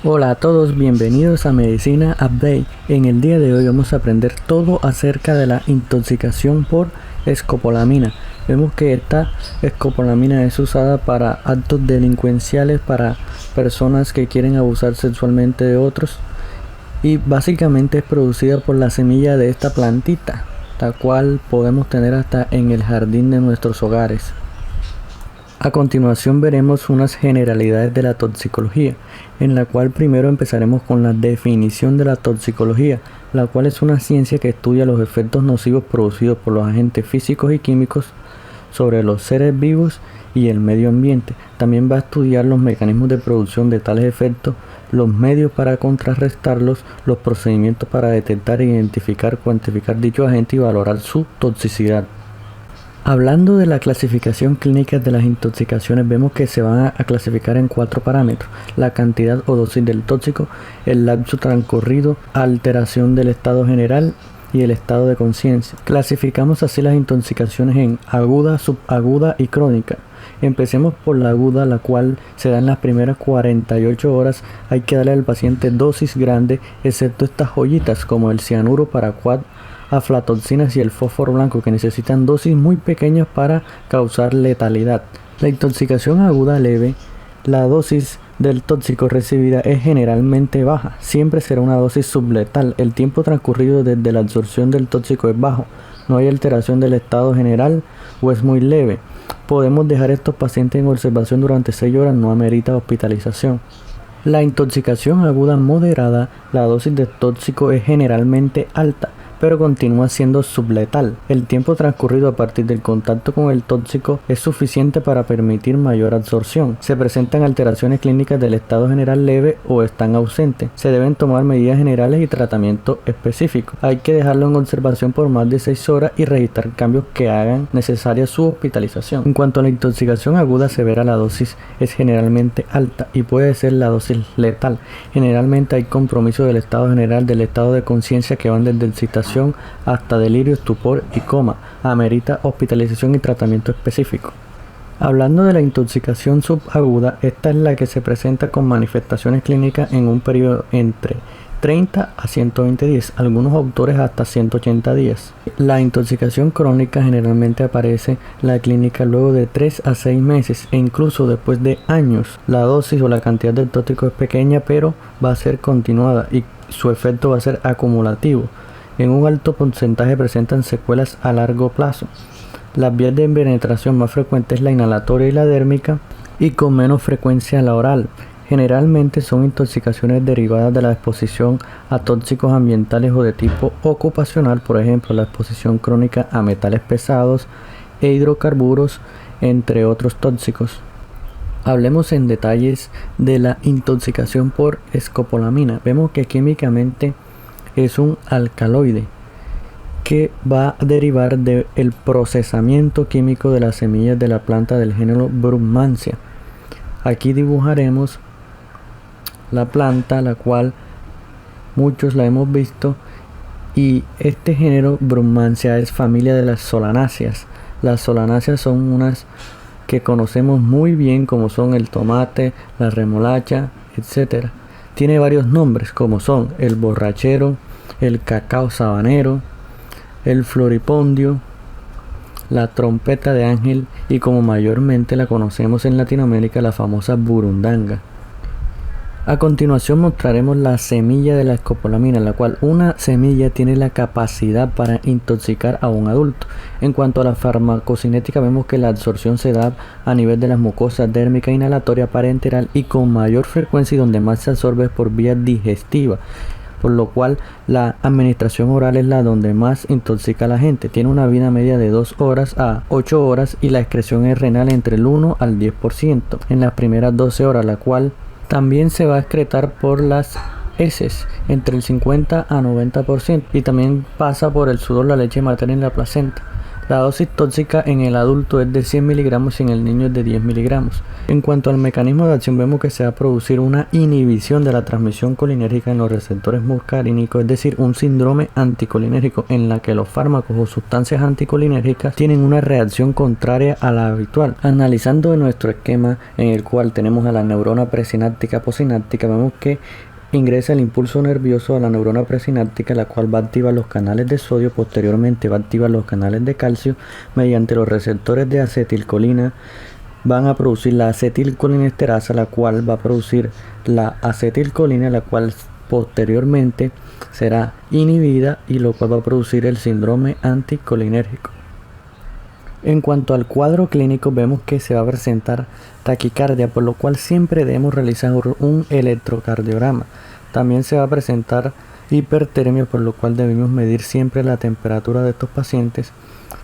Hola a todos, bienvenidos a Medicina Update. En el día de hoy vamos a aprender todo acerca de la intoxicación por escopolamina. Vemos que esta escopolamina es usada para actos delincuenciales, para personas que quieren abusar sexualmente de otros, y básicamente es producida por la semilla de esta plantita, la cual podemos tener hasta en el jardín de nuestros hogares. A continuación veremos unas generalidades de la toxicología, en la cual primero empezaremos con la definición de la toxicología, la cual es una ciencia que estudia los efectos nocivos producidos por los agentes físicos y químicos sobre los seres vivos y el medio ambiente. También va a estudiar los mecanismos de producción de tales efectos, los medios para contrarrestarlos, los procedimientos para detectar, identificar, cuantificar dichos agentes y valorar su toxicidad. Hablando de la clasificación clínica de las intoxicaciones, vemos que se van a clasificar en 4 parámetros: la cantidad o dosis del tóxico, el lapso transcurrido, alteración del estado general y el estado de conciencia. Clasificamos así las intoxicaciones en aguda, subaguda y crónica. Empecemos por la aguda, la cual se da en las primeras 48 horas. Hay que darle al paciente dosis grande, excepto estas joyitas como el cianuro, paraquat, aflatoxinas y el fósforo blanco, que necesitan dosis muy pequeñas para causar letalidad. La intoxicación aguda leve, la dosis del tóxico recibida es generalmente baja, siempre será una dosis subletal. El tiempo transcurrido desde la absorción del tóxico es bajo, no hay alteración del estado general o es muy leve. Podemos dejar a estos pacientes en observación durante 6 horas, no amerita hospitalización. La intoxicación aguda moderada, la dosis de tóxico es generalmente alta, pero continúa siendo subletal. El tiempo transcurrido a partir del contacto con el tóxico es suficiente para permitir mayor absorción. Se presentan alteraciones clínicas del estado general leve o están ausentes. Se deben tomar medidas generales y tratamiento específico. Hay que dejarlo en observación por más de 6 horas y registrar cambios que hagan necesaria su hospitalización. En cuanto a la intoxicación aguda severa, la dosis es generalmente alta y puede ser la dosis letal. Generalmente hay compromiso del estado general, del estado de conciencia, que van desde excitación hasta delirio, estupor y coma. Amerita hospitalización y tratamiento específico. Hablando de la intoxicación subaguda, esta es la que se presenta con manifestaciones clínicas en un periodo entre 30 a 120 días, algunos autores hasta 180 días. La intoxicación crónica generalmente aparece en la clínica luego de 3 a 6 meses e incluso después de años. La dosis o la cantidad del tóxico es pequeña, pero va a ser continuada y su efecto va a ser acumulativo. En un alto porcentaje presentan secuelas a largo plazo. Las vías de penetración más frecuentes es la inhalatoria y la dérmica, y con menos frecuencia la oral. Generalmente son intoxicaciones derivadas de la exposición a tóxicos ambientales o de tipo ocupacional, por ejemplo la exposición crónica a metales pesados e hidrocarburos, entre otros tóxicos. Hablemos en detalles de la intoxicación por escopolamina. Vemos que químicamente es un alcaloide que va a derivar del procesamiento químico de las semillas de la planta del género Brugmansia. Aquí dibujaremos la planta, la cual muchos la hemos visto, y este género Brugmansia es familia de las solanáceas. Las solanáceas son unas que conocemos muy bien, como son el tomate, la remolacha, etc. Tiene varios nombres, como son el borrachero, el cacao sabanero, el floripondio, la trompeta de ángel y, como mayormente la conocemos en Latinoamérica, la famosa burundanga. A continuación mostraremos la semilla de la escopolamina, la cual una semilla tiene la capacidad para intoxicar a un adulto. En cuanto a la farmacocinética, vemos que la absorción se da a nivel de las mucosas dérmica, inhalatoria, parenteral y con mayor frecuencia, y donde más se absorbe es por vía digestiva, por lo cual la administración oral es la donde más intoxica a la gente. Tiene una vida media de 2 horas a 8 horas y la excreción es renal entre el 1 al 10% en las primeras 12 horas, la cual también se va a excretar por las heces entre el 50 a 90%, y también pasa por el sudor, la leche materna y la placenta. La dosis tóxica en el adulto es de 100 miligramos y en el niño es de 10 miligramos. En cuanto al mecanismo de acción, vemos que se va a producir una inhibición de la transmisión colinérgica en los receptores muscarínicos, es decir, un síndrome anticolinérgico en la que los fármacos o sustancias anticolinérgicas tienen una reacción contraria a la habitual. Analizando nuestro esquema en el cual tenemos a la neurona presináptica posináptica, vemos que ingresa el impulso nervioso a la neurona presináptica, la cual va a activar los canales de sodio, posteriormente va a activar los canales de calcio mediante los receptores de acetilcolina. Van a producir la acetilcolinesterasa, la cual va a producir la acetilcolina, la cual posteriormente será inhibida y lo cual va a producir el síndrome anticolinérgico. En cuanto al cuadro clínico, vemos que se va a presentar taquicardia, por lo cual siempre debemos realizar un electrocardiograma. También se va a presentar hipertermia, por lo cual debemos medir siempre la temperatura de estos pacientes.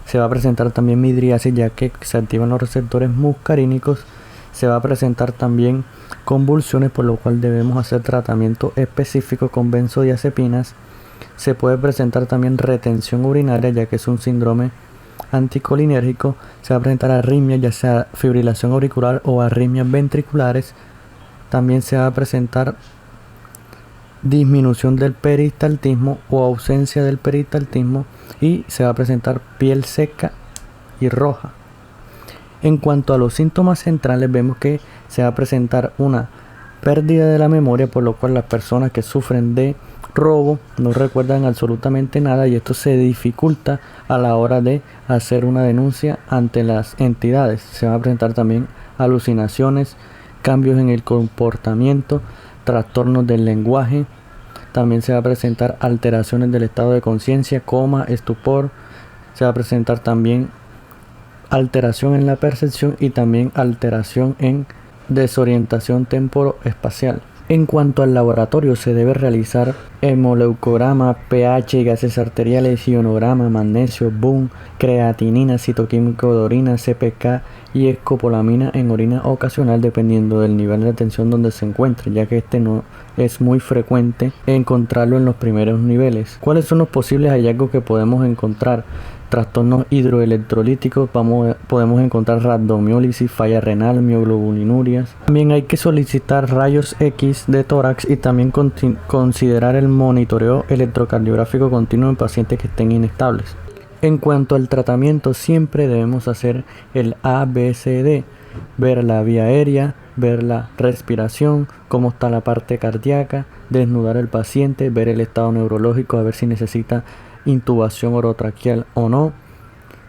Se va a presentar también midriasis, ya que se activan los receptores muscarínicos. Se va a presentar también convulsiones, por lo cual debemos hacer tratamiento específico con benzodiazepinas. Se puede presentar también retención urinaria, ya que es un síndrome anticolinérgico. Se va a presentar arritmia, ya sea fibrilación auricular o arritmias ventriculares. También se va a presentar disminución del peristaltismo o ausencia del peristaltismo y se va a presentar piel seca y roja. En cuanto a los síntomas centrales, vemos que se va a presentar una pérdida de la memoria, por lo cual las personas que sufren de robo no recuerdan absolutamente nada y esto se dificulta a la hora de hacer una denuncia ante las entidades. Se van a presentar también alucinaciones, cambios en el comportamiento, trastornos del lenguaje. También se va a presentar alteraciones del estado de conciencia, coma, estupor. Se va a presentar también alteración en la percepción y también alteración en desorientación temporoespacial. En cuanto al laboratorio, se debe realizar hemoleucograma, pH, gases arteriales, ionograma, magnesio, BUN, creatinina, citoquímico de orina, CPK y escopolamina en orina ocasional, dependiendo del nivel de tensión donde se encuentre, ya que este no es muy frecuente encontrarlo en los primeros niveles. ¿Cuáles son los posibles hallazgos que podemos encontrar? Trastornos hidroelectrolíticos, podemos encontrar rhabdomiólisis, falla renal, mioglobulinurias. También hay que solicitar rayos X de tórax y también considerar el monitoreo electrocardiográfico continuo en pacientes que estén inestables. En cuanto al tratamiento, siempre debemos hacer el ABCD, ver la vía aérea, ver la respiración, cómo está la parte cardíaca, desnudar al paciente, ver el estado neurológico, a ver si necesita intubación orotraqueal o no.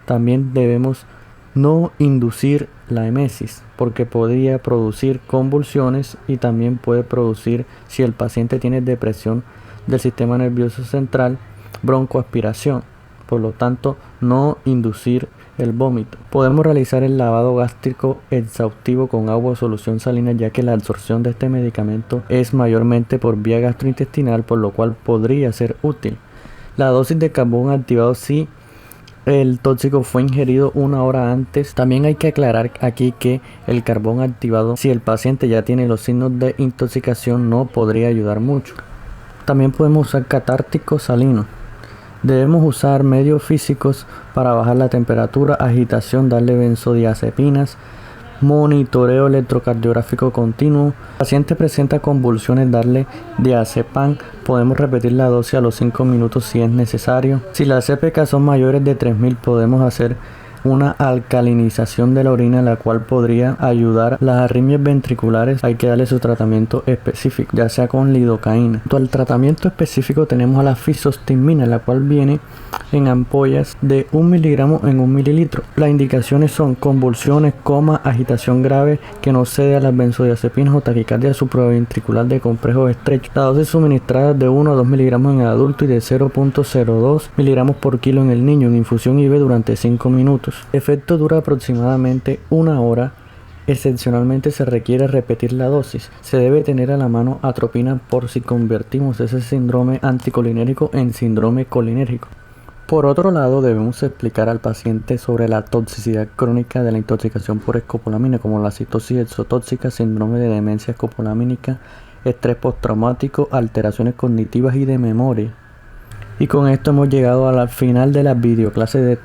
También debemos no inducir la emesis porque podría producir convulsiones y también puede producir, si el paciente tiene depresión del sistema nervioso central, broncoaspiración. Por lo tanto, no inducir el vómito. Podemos realizar el lavado gástrico exhaustivo con agua o solución salina, ya que la absorción de este medicamento es mayormente por vía gastrointestinal, por lo cual podría ser útil. La dosis de carbón activado si el tóxico fue ingerido 1 hora antes. También hay que aclarar aquí que el carbón activado, si el paciente ya tiene los signos de intoxicación, no podría ayudar mucho. También podemos usar catárticos salinos. Debemos usar medios físicos para bajar la temperatura, agitación, darle benzodiazepinas, monitoreo electrocardiográfico continuo. Si el paciente presenta convulsiones, darle diazepam. Podemos repetir la dosis a los 5 minutos si es necesario. Si las CPK son mayores de 3000, podemos hacer una alcalinización de la orina, la cual podría ayudar las arritmias ventriculares. Hay que darle su tratamiento específico, ya sea con lidocaína. Al tratamiento específico tenemos a la fisostigmina, la cual viene en ampollas de 1 miligramo en 1 mililitro. Las indicaciones son convulsiones, coma, agitación grave que no cede a las benzodiazepinas o taquicardia supraventricular de complejos estrechos. La dosis suministrada es de 1 a 2 miligramos en el adulto y de 0.02 miligramos por kilo en el niño, en infusión IV durante 5 minutos. El efecto dura aproximadamente 1 hora. Excepcionalmente se requiere repetir la dosis. Se debe tener a la mano atropina por si convertimos ese síndrome anticolinérgico en síndrome colinérgico. Por otro lado, debemos explicar al paciente sobre la toxicidad crónica de la intoxicación por escopolamina, como la citosis exotóxica, síndrome de demencia escopolamínica, estrés postraumático, alteraciones cognitivas y de memoria. Y con esto hemos llegado al final de la videoclase de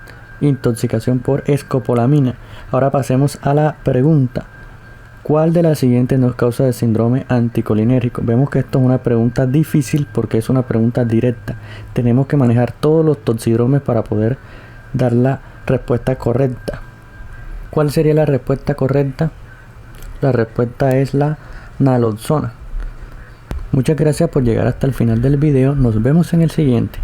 intoxicación por escopolamina. Ahora pasemos a la pregunta: ¿cuál de las siguientes nos causa el síndrome anticolinérgico? Vemos que esto es una pregunta difícil porque es una pregunta directa. Tenemos que manejar todos los toxidromes para poder dar la respuesta correcta. ¿Cuál sería la respuesta correcta? La respuesta es la naloxona. Muchas gracias por llegar hasta el final del video. Nos vemos en el siguiente.